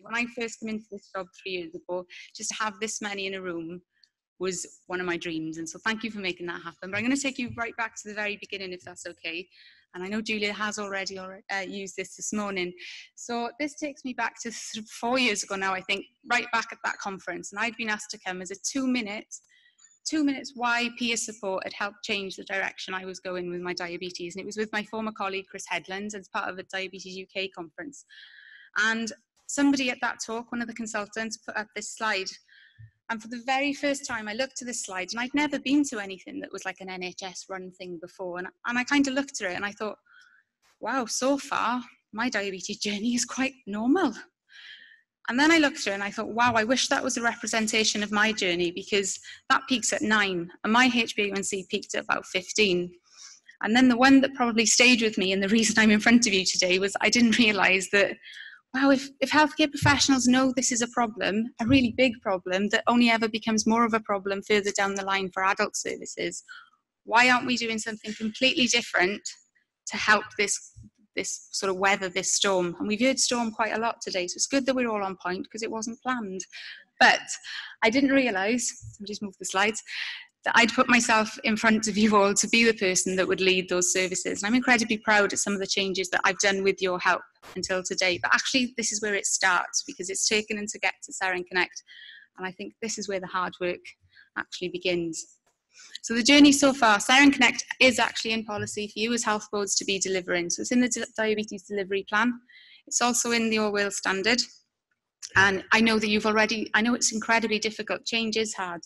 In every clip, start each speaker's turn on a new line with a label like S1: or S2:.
S1: When I first came into this job 3 years ago, just to have this many in a room was one of my dreams. And so thank you for making that happen. But I'm going to take you right back to the very beginning, if that's okay. And I know Julia has already used this morning. So this takes me back to 4 years ago now, I think, right back at that conference. And I'd been asked to come as a 2 minutes why peer support had helped change the direction I was going with my diabetes. And it was with my former colleague, Chris Headland, as part of a Diabetes UK conference. And somebody at that talk, one of the consultants, put up this slide. And for the very first time, I looked at this slide, and I'd never been to anything that was like an NHS run thing before. And I kind of looked at it and I thought, wow, so far, my diabetes journey is quite normal. And then I looked at it and I thought, wow, I wish that was a representation of my journey, because that peaks at 9 and my HbA1c peaked at about 15. And then the one that probably stayed with me, and the reason I'm in front of you today, was I didn't realise that, wow, if healthcare professionals know this is a problem, a really big problem that only ever becomes more of a problem further down the line for adult services, why aren't we doing something completely different to help this sort of weather this storm? And we've heard storm quite a lot today, so it's good that we're all on point because it wasn't planned. But I didn't realise, somebody's moved the slides, that I'd put myself in front of you all to be the person that would lead those services. And I'm incredibly proud of some of the changes that I've done with your help until today. But actually, this is where it starts, because it's taken and to get to Seren Connect. And I think this is where the hard work actually begins. So the journey so far, Seren Connect is actually in policy for you as health boards to be delivering. So it's in the diabetes delivery plan. It's also in the All Wales standard. And I know that I know it's incredibly difficult, change is hard,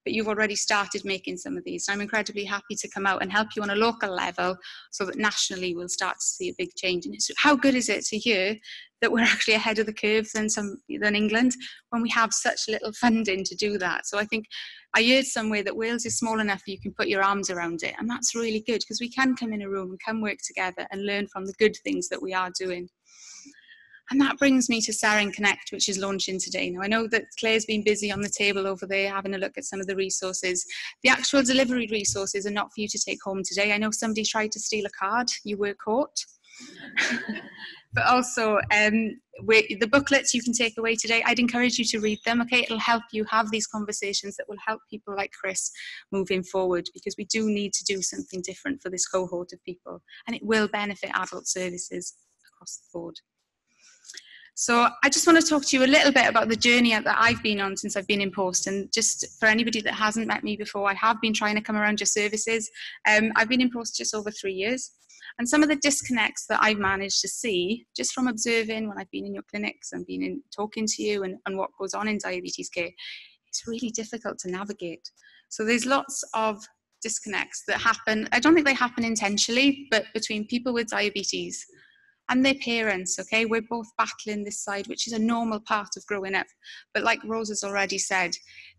S1: but you've already started making some of these. So I'm incredibly happy to come out and help you on a local level so that nationally we'll start to see a big change. And how good is it to hear that we're actually ahead of the curve than England when we have such little funding to do that? So I think I heard somewhere that Wales is small enough you can put your arms around it. And that's really good, because we can come in a room and come work together and learn from the good things that we are doing. And that brings me to Seren Connect, which is launching today. Now, I know that Claire's been busy on the table over there having a look at some of the resources. The actual delivery resources are not for you to take home today. I know somebody tried to steal a card. You were caught. But also, the booklets you can take away today, I'd encourage you to read them, okay? It'll help you have these conversations that will help people like Chris moving forward, because we do need to do something different for this cohort of people, and it will benefit adult services across the board. So I just want to talk to you a little bit about the journey that I've been on since I've been in post. And just for anybody that hasn't met me before, I have been trying to come around your services. I've been in post just over 3 years. And some of the disconnects that I've managed to see just from observing when I've been in your clinics and been in talking to you and what goes on in diabetes care, it's really difficult to navigate. So there's lots of disconnects that happen. I don't think they happen intentionally, but between people with diabetes and their parents, okay? We're both battling this side, which is a normal part of growing up. But like Rose has already said,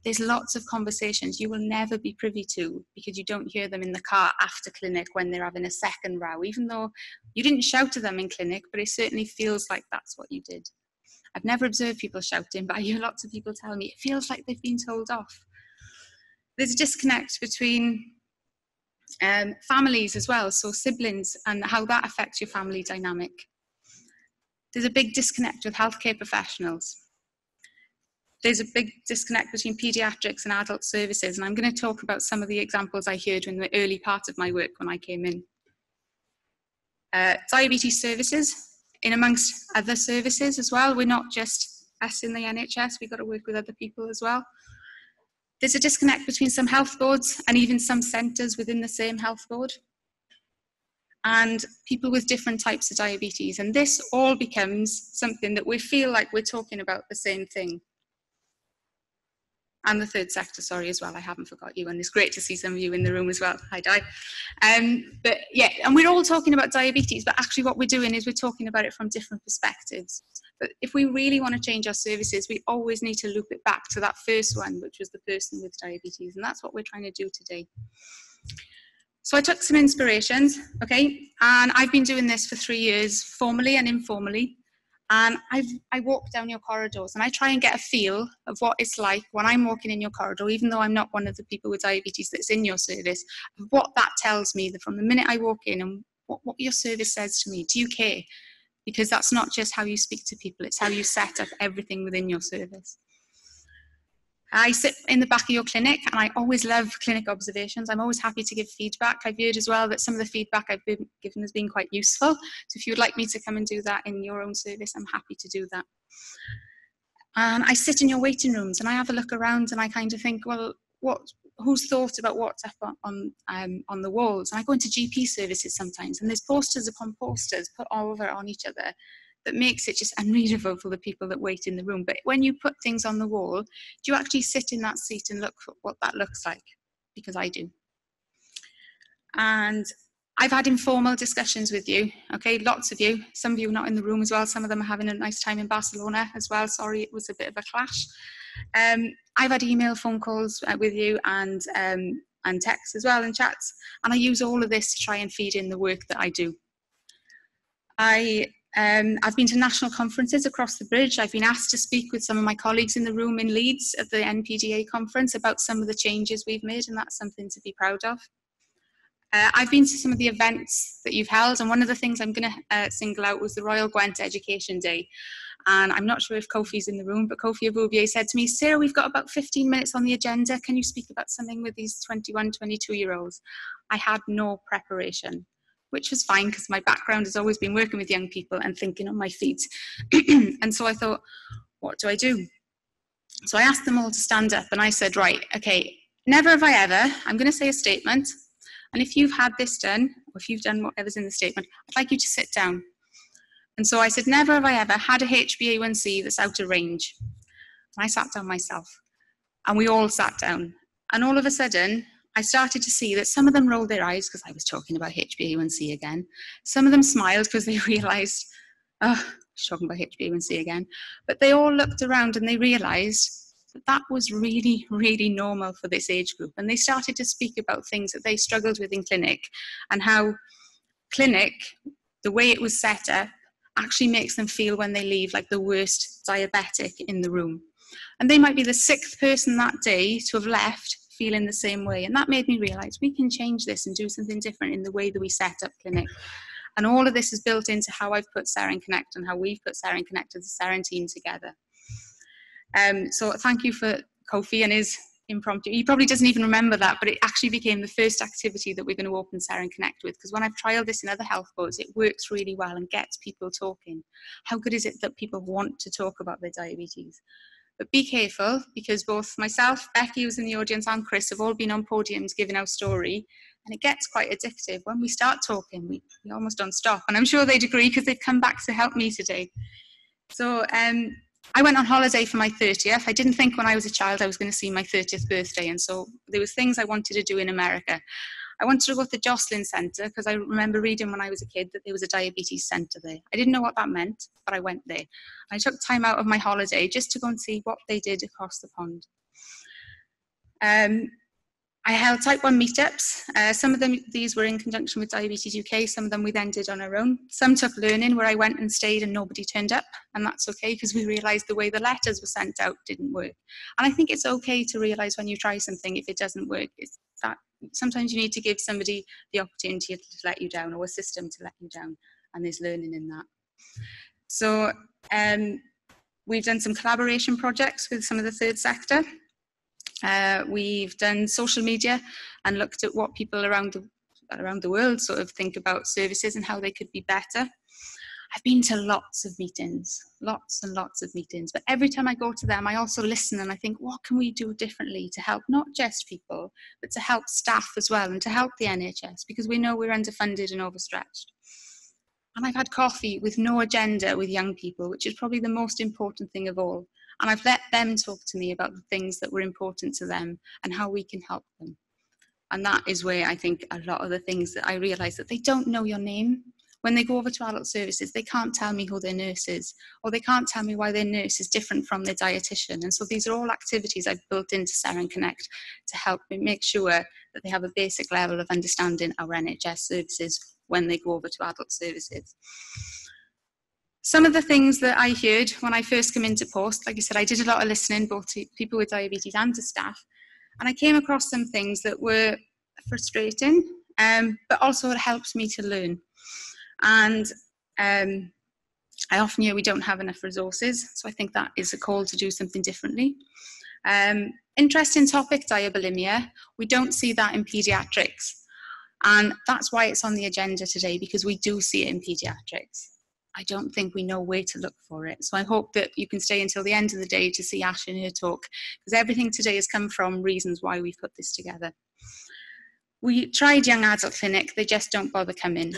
S1: there's lots of conversations you will never be privy to because you don't hear them in the car after clinic when they're having a second row, even though you didn't shout at them in clinic, but it certainly feels like that's what you did. I've never observed people shouting, but I hear lots of people tell me it feels like they've been told off. There's a disconnect between families as well, so siblings, and how that affects your family dynamic. There's a big disconnect with healthcare professionals. There's a big disconnect between paediatrics and adult services, and I'm going to talk about some of the examples I heard in the early part of my work when I came in. Diabetes services, in amongst other services as well. We're not just us in the NHS, we've got to work with other people as well. There's a disconnect between some health boards and even some centres within the same health board, and people with different types of diabetes. And this all becomes something that we feel like we're talking about the same thing. And the third sector, sorry, as well. I haven't forgot you, and it's great to see some of you in the room as well. Hi, Di. But yeah, and we're all talking about diabetes, but actually what we're doing is we're talking about it from different perspectives. But if we really want to change our services, we always need to loop it back to that first one, which was the person with diabetes. And that's what we're trying to do today. So I took some inspirations, okay? And I've been doing this for 3 years, formally and informally. And I walk down your corridors and I try and get a feel of what it's like when I'm walking in your corridor, even though I'm not one of the people with diabetes that's in your service, of what that tells me from the minute I walk in and what your service says to me. Do you care? because that's not just how you speak to people, it's how you set up everything within your service. I sit in the back of your clinic, and I always love clinic observations. I'm always happy to give feedback. I've heard as well that some of the feedback I've been given has been quite useful. So if you would like me to come and do that in your own service, I'm happy to do that. And I sit in your waiting rooms and I have a look around and I kind of think, well, who's thought about what's up on the walls? And I go into GP services sometimes, and there's posters upon posters put all over on each other that makes it just unreadable for the people that wait in the room. But when you put things on the wall, do you actually sit in that seat and look at what that looks like? Because I do. And I've had informal discussions with you, okay, lots of you. Some of you are not in the room as well. Some of them are having a nice time in Barcelona as well. Sorry, it was a bit of a clash. I've had email, phone calls with you, and texts as well, and chats. And I use all of this to try and feed in the work that I do. I've been to national conferences across the bridge. I've been asked to speak with some of my colleagues in the room in Leeds at the NPDA conference about some of the changes we've made, and that's something to be proud of. I've been to some of the events that you've held, and one of the things I'm going to single out was the Royal Gwent Education Day. And I'm not sure if Kofi's in the room, but Kofi Aboubier said to me, Sarah, we've got about 15 minutes on the agenda. Can you speak about something with these 21, 22-year-olds? I had no preparation, which was fine because my background has always been working with young people and thinking on my feet. And so I thought, what do I do? So I asked them all to stand up, and I said, right, okay, never have I ever, I'm going to say a statement. And if you've had this done, or if you've done whatever's in the statement, I'd like you to sit down. And so I said, never have I ever had a HbA1c that's out of range. And I sat down myself, and we all sat down. And all of a sudden, I started to see that some of them rolled their eyes because I was talking about HbA1c again. Some of them smiled because they realised, oh, she's talking about HbA1c again. But they all looked around and they realised that was really, really normal for this age group. And they started to speak about things that they struggled with in clinic, and how clinic, the way it was set up, actually makes them feel when they leave like the worst diabetic in the room. And they might be the 6th person that day to have left feeling the same way. And that made me realise we can change this and do something different in the way that we set up clinic. And all of this is built into how I've put Seren Connect and how we've put Seren Connect as a Seren team together. So thank you for Kofi and his impromptu. He probably doesn't even remember that, but it actually became the first activity that we're going to open Seren Connect with, because when I've trialed this in other health boards, it works really well and gets people talking. How good is it that people want to talk about their diabetes? But be careful, because both myself, Becky, who's in the audience, and Chris have all been on podiums giving our story, and it gets quite addictive. When we start talking, we almost don't stop, and I'm sure they'd agree because they've come back to help me today. So I went on holiday for my 30th. I didn't think when I was a child I was going to see my 30th birthday, and so there was things I wanted to do in America. I wanted to go to the Joslin Centre because I remember reading when I was a kid that there was a diabetes centre there. I didn't know what that meant, but I went there. I took time out of my holiday just to go and see what they did across the pond. I held type 1 meetups. Some of these were in conjunction with Diabetes UK. Some of them we then did on our own. Some took learning, where I went and stayed and nobody turned up. And that's okay, because we realised the way the letters were sent out didn't work. And I think it's okay to realise when you try something, if it doesn't work, it's that sometimes you need to give somebody the opportunity to let you down, or a system to let you down. And there's learning in that. So we've done some collaboration projects with some of the third sector. We've done social media and looked at what people around the world sort of think about services and how they could be better. I've been to lots of meetings, lots and lots of meetings, but every time I go to them, I also listen and I think, what can we do differently to help not just people, but to help staff as well, and to help the NHS, because we know we're underfunded and overstretched. And I've had coffee with no agenda with young people, which is probably the most important thing of all. And I've let them talk to me about the things that were important to them and how we can help them. And that is where I think a lot of the things that I realise that they don't know your name. When they go over to adult services, they can't tell me who their nurse is, or they can't tell me why their nurse is different from their dietitian. And so these are all activities I've built into Seren Connect to help me make sure that they have a basic level of understanding our NHS services when they go over to adult services. Some of the things that I heard when I first came into post, like I said, I did a lot of listening, both to people with diabetes and to staff, and I came across some things that were frustrating, but also it helped me to learn. And I often hear we don't have enough resources, so I think that is a call to do something differently. Interesting topic, diabulimia. We don't see that in paediatrics, and that's why it's on the agenda today, because we do see it in paediatrics. I don't think we know where to look for it. So I hope that you can stay until the end of the day to see Ash in her talk, because everything today has come from reasons why we've put this together. We tried young adult clinic, they just don't bother coming.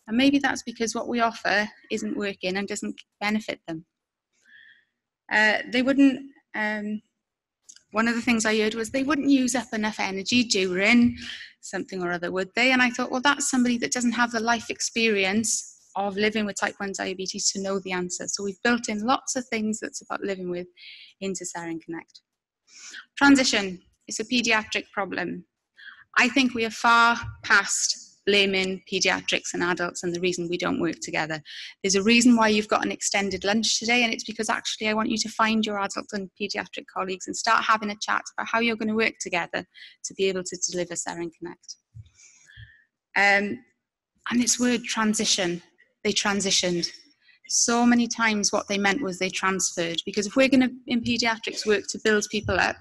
S1: And maybe that's because what we offer isn't working and doesn't benefit them. They wouldn't, one of the things I heard was they wouldn't use up enough energy during something or other, would they? And I thought, well, that's somebody that doesn't have the life experience of living with type 1 diabetes to know the answer. So we've built in lots of things that's about living with into Seren Connect. Transition is a paediatric problem. I think we are far past blaming paediatrics and adults and the reason we don't work together. There's a reason why you've got an extended lunch today, and it's because actually I want you to find your adult and paediatric colleagues and start having a chat about how you're going to work together to be able to deliver Seren Connect. And this word transition, they transitioned. So many times what they meant was they transferred, because if we're going to, in paediatrics, work to build people up,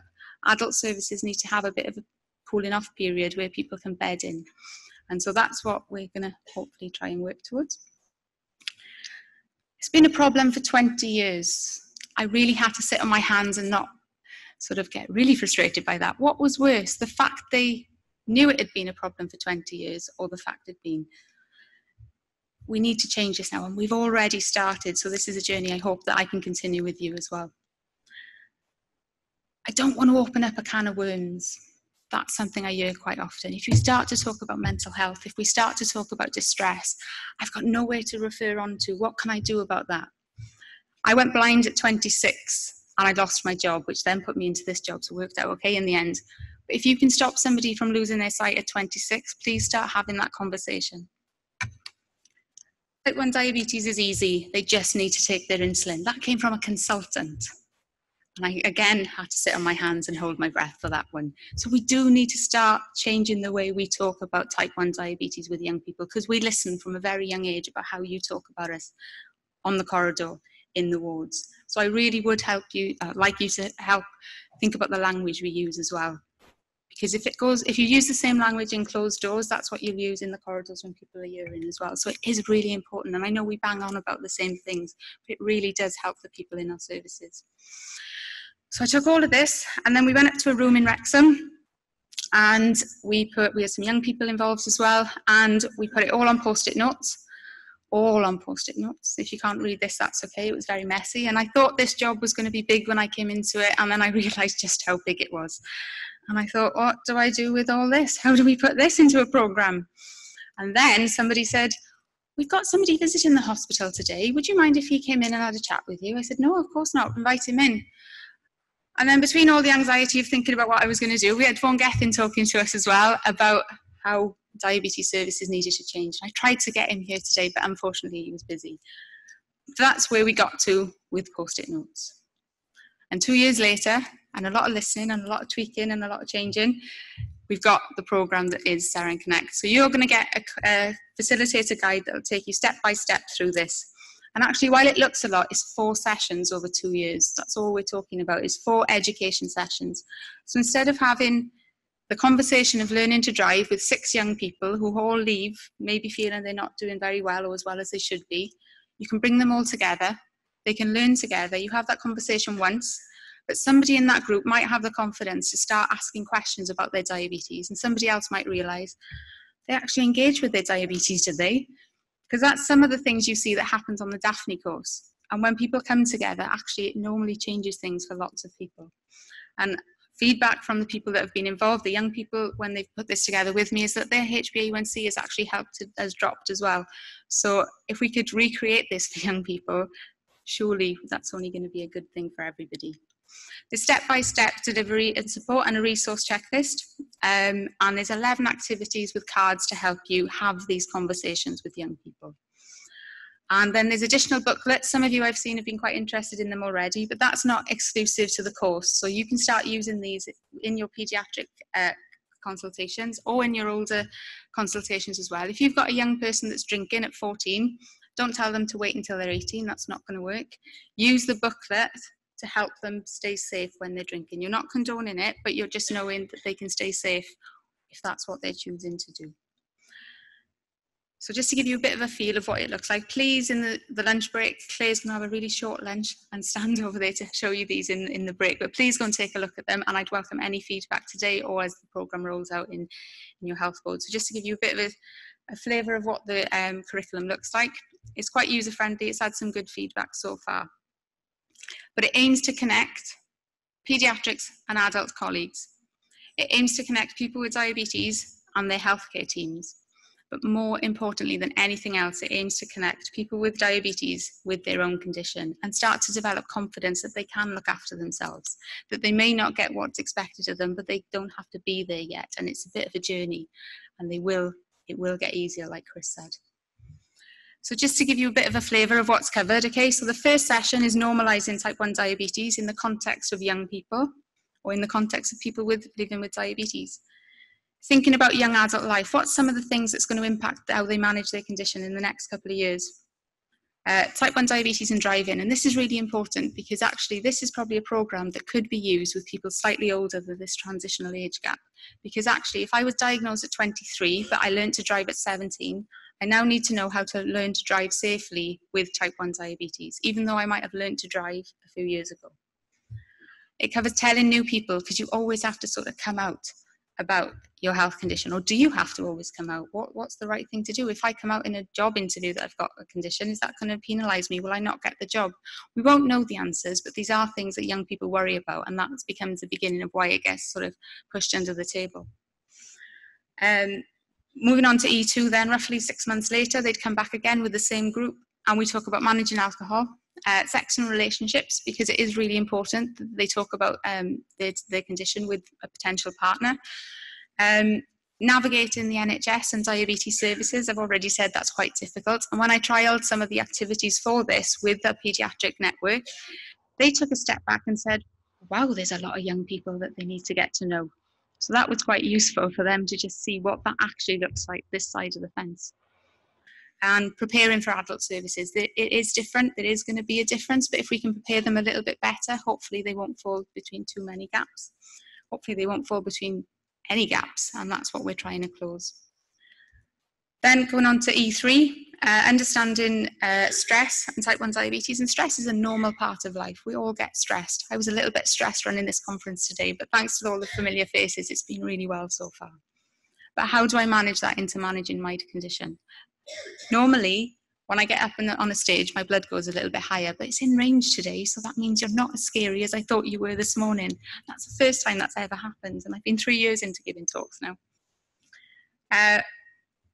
S1: adult services need to have a bit of a cooling off period where people can bed in. And so that's what we're going to hopefully try and work towards. It's been a problem for 20 years. I really had to sit on my hands and not sort of get really frustrated by that. What was worse, the fact they knew it had been a problem for 20 years or the fact it had been? We need to change this now, and we've already started. So this is a journey I hope that I can continue with you as well. I don't want to open up a can of worms. That's something I hear quite often. If we start to talk about mental health, if we start to talk about distress, I've got nowhere to refer on to. What can I do about that? I went blind at 26 and I lost my job, which then put me into this job, so it worked out okay in the end. But if you can stop somebody from losing their sight at 26, please start having that conversation. Type 1 diabetes is easy. They just need to take their insulin. That came from a consultant. And I, again, had to sit on my hands and hold my breath for that one. So we do need to start changing the way we talk about type 1 diabetes with young people, because we listen from a very young age about how you talk about us on the corridor, in the wards. So I really would help you, like you to help think about the language we use as well. Because if you use the same language in closed doors, that's what you'll use in the corridors when people are hearing as well. So it is really important. And I know we bang on about the same things, but it really does help the people in our services. So I took all of this, and then we went up to a room in Wrexham, and we had some young people involved as well, and we put it all on post-it notes. All on post-it notes. If you can't read this, that's okay. It was very messy, and I thought this job was going to be big when I came into it, and then I realised just how big it was. And I thought, what do I do with all this? How do we put this into a programme? And then somebody said, we've got somebody visiting the hospital today. Would you mind if he came in and had a chat with you? I said, no, of course not. Invite him in. And then between all the anxiety of thinking about what I was going to do, we had Vaughan Gethin talking to us as well about how diabetes services needed to change. I tried to get him here today, but unfortunately he was busy. That's where we got to with post-it notes. And 2 years later, and a lot of listening and a lot of tweaking and a lot of changing, we've got the programme that is Seren Connect. So you're going to get a facilitator guide that will take you step by step through this. And actually, while it looks a lot, it's 4 sessions over 2 years. That's all we're talking about, is 4 education sessions. So instead of having the conversation of learning to drive with 6 young people who all leave, maybe feeling they're not doing very well or as well as they should be, you can bring them all together. They can learn together. You have that conversation once, but somebody in that group might have the confidence to start asking questions about their diabetes, and somebody else might realise they actually engage with their diabetes today. Because that's some of the things you see that happens on the Daphne course. And when people come together, actually it normally changes things for lots of people. And feedback from the people that have been involved, the young people, when they've put this together with me, is that their HbA1c has actually has dropped as well. So if we could recreate this for young people, surely that's only going to be a good thing for everybody. The step-by-step delivery and support and a resource checklist. And there's 11 activities with cards to help you have these conversations with young people. And then there's additional booklets. Some of you I've seen have been quite interested in them already, but that's not exclusive to the course. So you can start using these in your paediatric consultations or in your older consultations as well. If you've got a young person that's drinking at 14, Don't tell them to wait until they're 18, that's not going to work. Use the booklet to help them stay safe when they're drinking. You're not condoning it, but you're just knowing that they can stay safe if that's what they're choosing to do. So just to give you a bit of a feel of what it looks like, please, in the lunch break, Claire's going to have a really short lunch and stand over there to show you these in the break, but please go and take a look at them, and I'd welcome any feedback today or as the programme rolls out in your health board. So just to give you a bit of a flavour of what the curriculum looks like. It's quite user-friendly, it's had some good feedback so far. But it aims to connect paediatrics and adult colleagues. It aims to connect people with diabetes and their healthcare teams. But more importantly than anything else, it aims to connect people with diabetes with their own condition and start to develop confidence that they can look after themselves, that they may not get what's expected of them, but they don't have to be there yet. And it's a bit of a journey, and it will get easier, like Chris said. So just to give you a bit of a flavour of what's covered, okay, so the first session is normalising type 1 diabetes in the context of young people, or in the context of people living with diabetes. Thinking about young adult life, what's some of the things that's going to impact how they manage their condition in the next couple of years? Type 1 diabetes and driving, and this is really important because actually this is probably a programme that could be used with people slightly older than this transitional age gap. Because actually if I was diagnosed at 23 but I learned to drive at 17, I now need to know how to learn to drive safely with type 1 diabetes, even though I might have learned to drive a few years ago. It covers telling new people, because you always have to sort of come out about your health condition, or do you have to always come out? What's the right thing to do? If I come out in a job interview that I've got a condition, is that going to penalise me? Will I not get the job? We won't know the answers, but these are things that young people worry about, and that becomes the beginning of why it gets sort of pushed under the table. Moving on to E2 then, roughly 6 months later, they'd come back again with the same group, and we talk about managing alcohol, sex and relationships, because it is really important that they talk about their condition with a potential partner. Navigating the NHS and diabetes services, I've already said that's quite difficult. And when I trialled some of the activities for this with the paediatric network, they took a step back and said, wow, there's a lot of young people that they need to get to know. So that was quite useful for them to just see what that actually looks like this side of the fence. And preparing for adult services, it is different, there is going to be a difference, but if we can prepare them a little bit better, hopefully they won't fall between too many gaps. Hopefully they won't fall between any gaps, and that's what we're trying to close. Then going on to E3, understanding stress and type 1 diabetes. And stress is a normal part of life. We all get stressed. I was a little bit stressed running this conference today, but thanks to all the familiar faces, it's been really well so far. But how do I manage that into managing my condition? Normally, when I get up on a stage, my blood goes a little bit higher, but it's in range today, so that means you're not as scary as I thought you were this morning. That's the first time that's ever happened, and I've been 3 years into giving talks now.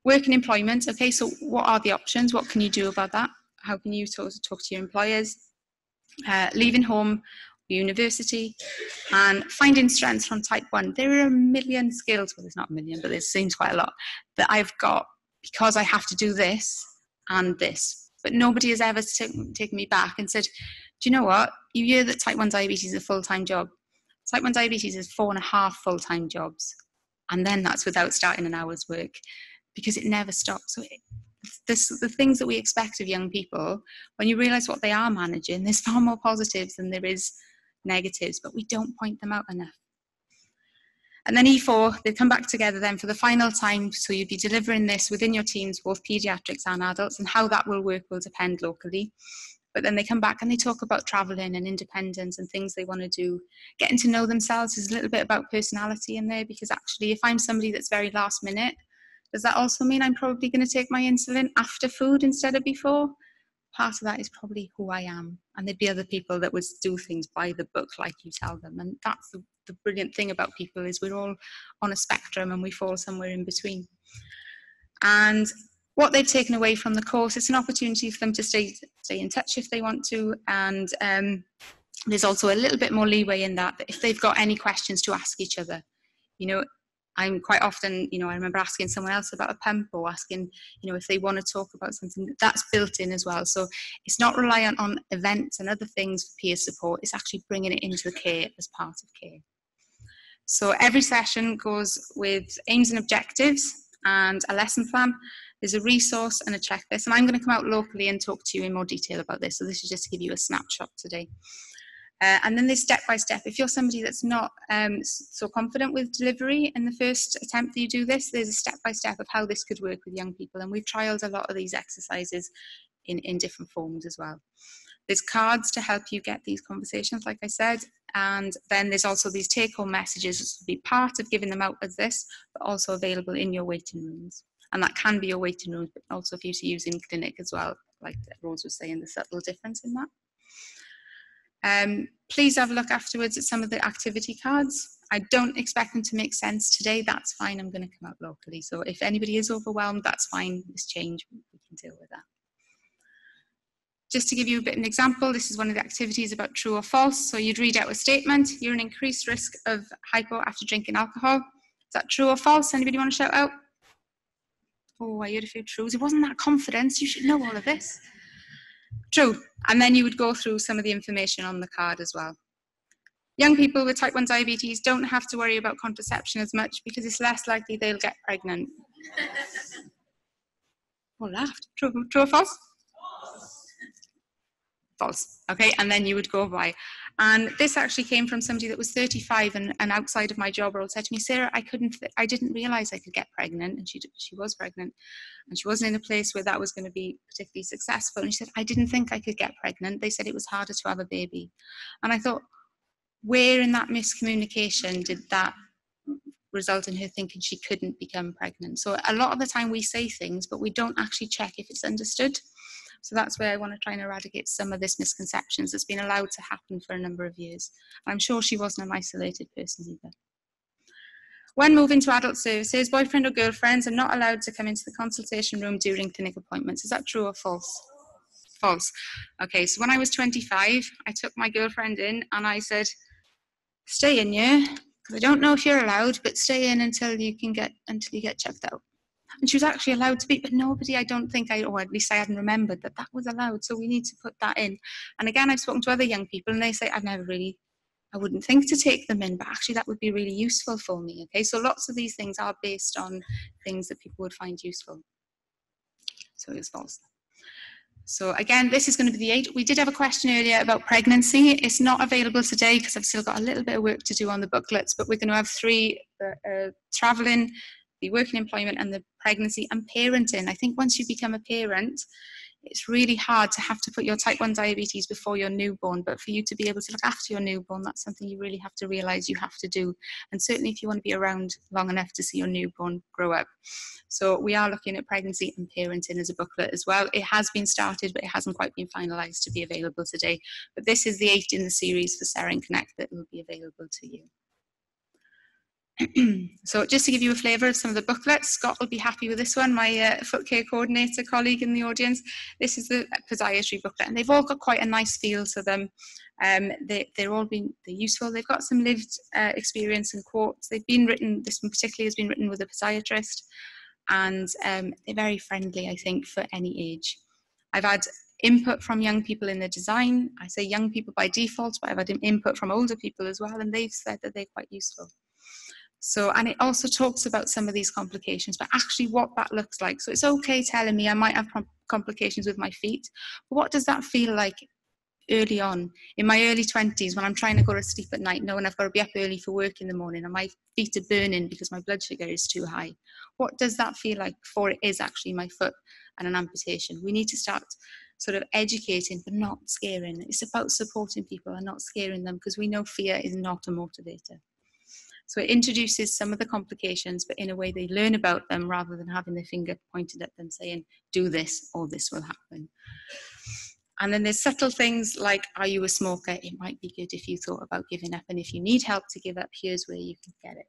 S1: Work and employment, okay, so what are the options? What can you do about that? How can you talk to your employers? Leaving home, university, and finding strengths from type 1. There are a million skills, well, there's not a million, but there seems quite a lot, that I've got because I have to do this and this. But nobody has ever taken me back and said, do you know what? You hear that type 1 diabetes is a full-time job. Type 1 diabetes is 4.5 full-time jobs. And then that's without starting an hour's work, because it never stops. So the things that we expect of young people, when you realise what they are managing, there's far more positives than there is negatives, but we don't point them out enough. And then E4, they come back together then for the final time, so you'd be delivering this within your teams, both paediatrics and adults, and how that will work will depend locally. But then they come back and they talk about travelling and independence and things they want to do. Getting to know themselves is a little bit about personality in there, because actually if I'm somebody that's very last minute, does that also mean I'm probably going to take my insulin after food instead of before? Part of that is probably who I am. And there'd be other people that would do things by the book like you tell them. And that's the brilliant thing about people, is we're all on a spectrum and we fall somewhere in between. And what they've taken away from the course, it's an opportunity for them to stay in touch if they want to. And there's also a little bit more leeway in that if they've got any questions to ask each other. You know, I'm quite often, I remember asking someone else about a pump, or asking, if they want to talk about something. That's built in as well. So it's not reliant on events and other things for peer support. It's actually bringing it into the care as part of care. So every session goes with aims and objectives and a lesson plan. There's a resource and a checklist, and I'm going to come out locally and talk to you in more detail about this. So this is just to give you a snapshot today. And then there's step-by-step. If you're somebody that's not so confident with delivery in the first attempt that you do this, there's a step-by-step of how this could work with young people. And we've trialed a lot of these exercises in different forms as well. There's cards to help you get these conversations, like I said. And then there's also these take-home messages, which will be part of giving them out as this, but also available in your waiting rooms. And that can be your waiting rooms, but also for you to use in clinic as well, like Rose was saying, the subtle difference in that. Please have a look afterwards at some of the activity cards. I don't expect them to make sense today. That's fine. I'm going to come out locally. So if anybody is overwhelmed, that's fine. This change, we can deal with that. Just to give you a bit of an example, this is one of the activities about true or false. So you'd read out a statement. You're an increased risk of hypo after drinking alcohol. Is that true or false? Anybody want to shout out? Oh, I heard a few trues. It wasn't that confidence. You should know all of this. True. And then you would go through some of the information on the card as well. Young people with type 1 diabetes don't have to worry about contraception as much because it's less likely they'll get pregnant. Oh, laughed. True or false? False. Okay, and then you would go by. And this actually came from somebody that was 35 and outside of my job role said to me, Sarah, I didn't realise I could get pregnant. And she was pregnant. And she wasn't in a place where that was going to be particularly successful. And she said, I didn't think I could get pregnant. They said it was harder to have a baby. And I thought, where in that miscommunication did that result in her thinking she couldn't become pregnant? So a lot of the time we say things, but we don't actually check if it's understood. So that's where I want to try and eradicate some of this misconceptions that's been allowed to happen for a number of years. I'm sure she wasn't an isolated person either. When moving to adult services, boyfriend or girlfriends are not allowed to come into the consultation room during clinic appointments. Is that true or false? False. Okay, so when I was 25, I took my girlfriend in and I said, stay in here, because I don't know if you're allowed, but stay in until you get checked out. And she was actually allowed to be, but nobody, I don't think or at least I hadn't remembered that was allowed. So we need to put that in. And again, I've spoken to other young people and they say, I wouldn't think to take them in, but actually that would be really useful for me. Okay, so lots of these things are based on things that people would find useful. So it's false. So again, this is going to be the 8. We did have a question earlier about pregnancy. It's not available today because I've still got a little bit of work to do on the booklets, but we're going to have 3, traveling, the working employment and the pregnancy and parenting. I think once you become a parent, it's really hard to have to put your type 1 diabetes before your newborn, but for you to be able to look after your newborn, that's something you really have to realise you have to do. And certainly if you want to be around long enough to see your newborn grow up. So we are looking at pregnancy and parenting as a booklet as well. It has been started, but it hasn't quite been finalised to be available today. But this is the 8 in the series for Seren Connect that will be available to you. So just to give you a flavour of some of the booklets, Scott will be happy with this one, my foot care coordinator colleague in the audience. This is the podiatry booklet, and they've all got quite a nice feel to them. They're useful. They've got some lived experience and quotes. They've been written, this one particularly has been written with a podiatrist, and they're very friendly, I think, for any age. I've had input from young people in the design. I say young people by default, but I've had input from older people as well, and they've said that they're quite useful. So, and it also talks about some of these complications, but actually what that looks like. So it's okay telling me I might have complications with my feet, but what does that feel like early on? In my early 20s, when I'm trying to go to sleep at night, knowing I've got to be up early for work in the morning and my feet are burning because my blood sugar is too high. What does that feel like before it is actually my foot and an amputation? We need to start sort of educating, but not scaring. It's about supporting people and not scaring them, because we know fear is not a motivator. So it introduces some of the complications, but in a way they learn about them rather than having their finger pointed at them saying, do this or this will happen. And then there's subtle things like, are you a smoker? It might be good if you thought about giving up, and if you need help to give up, here's where you can get it.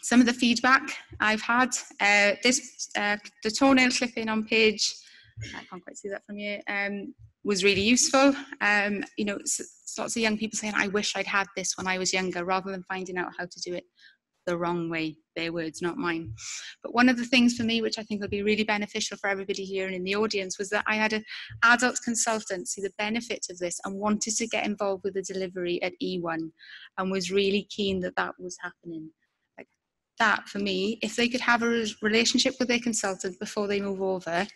S1: Some of the feedback I've had, the toenail clipping on page, I can't quite see that from here, was really useful. You know, lots of young people saying, I wish I'd had this when I was younger, rather than finding out how to do it the wrong way. Their words, not mine. But one of the things for me, which I think will be really beneficial for everybody here and in the audience, was that I had an adult consultant see the benefit of this and wanted to get involved with the delivery at E1 and was really keen that that was happening. Like, that for me, if they could have a relationship with their consultant before they move over,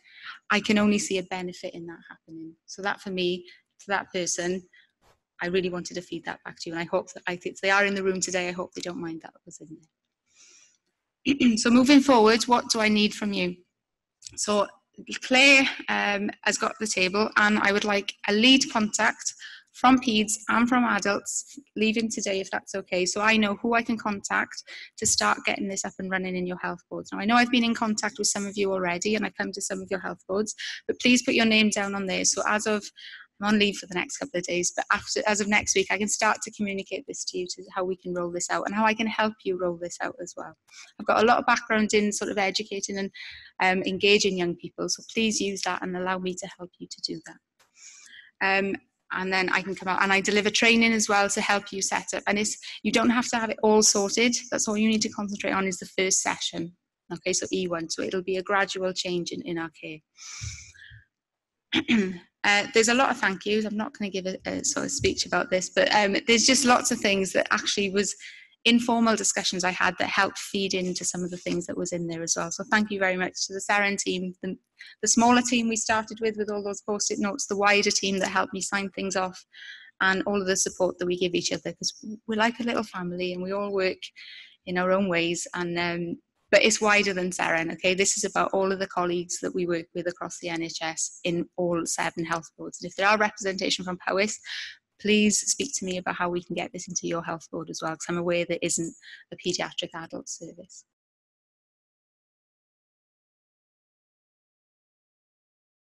S1: I can only see a benefit in that happening. So that for me, to that person, I really wanted to feed that back to you. And I hope that if they are in the room today, I hope they don't mind that was in there. So moving forward, what do I need from you? So Claire has got the table, and I would like a lead contact from peds and from adults leaving today, if that's okay. So I know who I can contact to start getting this up and running in your health boards. Now I know I've been in contact with some of you already, and I come to some of your health boards, but please put your name down on there. So as of, I'm on leave for the next couple of days, but as of next week, I can start to communicate this to you, to how we can roll this out and how I can help you roll this out as well. I've got a lot of background in sort of educating and engaging young people, so please use that and allow me to help you to do that. And then I can come out and I deliver training as well to help you set up. And you don't have to have it all sorted. That's all you need to concentrate on is the first session. Okay, so E1. So it'll be a gradual change in our care. There's a lot of thank yous. I'm not going to give a sort of speech about this, but there's just lots of things that actually was informal discussions I had that helped feed into some of the things that was in there as well. So thank you very much to the Seren team, the smaller team we started with all those post-it notes, the wider team that helped me sign things off, and all of the support that we give each other, because we're like a little family and we all work in our own ways. And but it's wider than Seren, okay? This is about all of the colleagues that we work with across the NHS in all 7 health boards. And if there are representation from Powys, please speak to me about how we can get this into your health board as well, because I'm aware there isn't a paediatric adult service.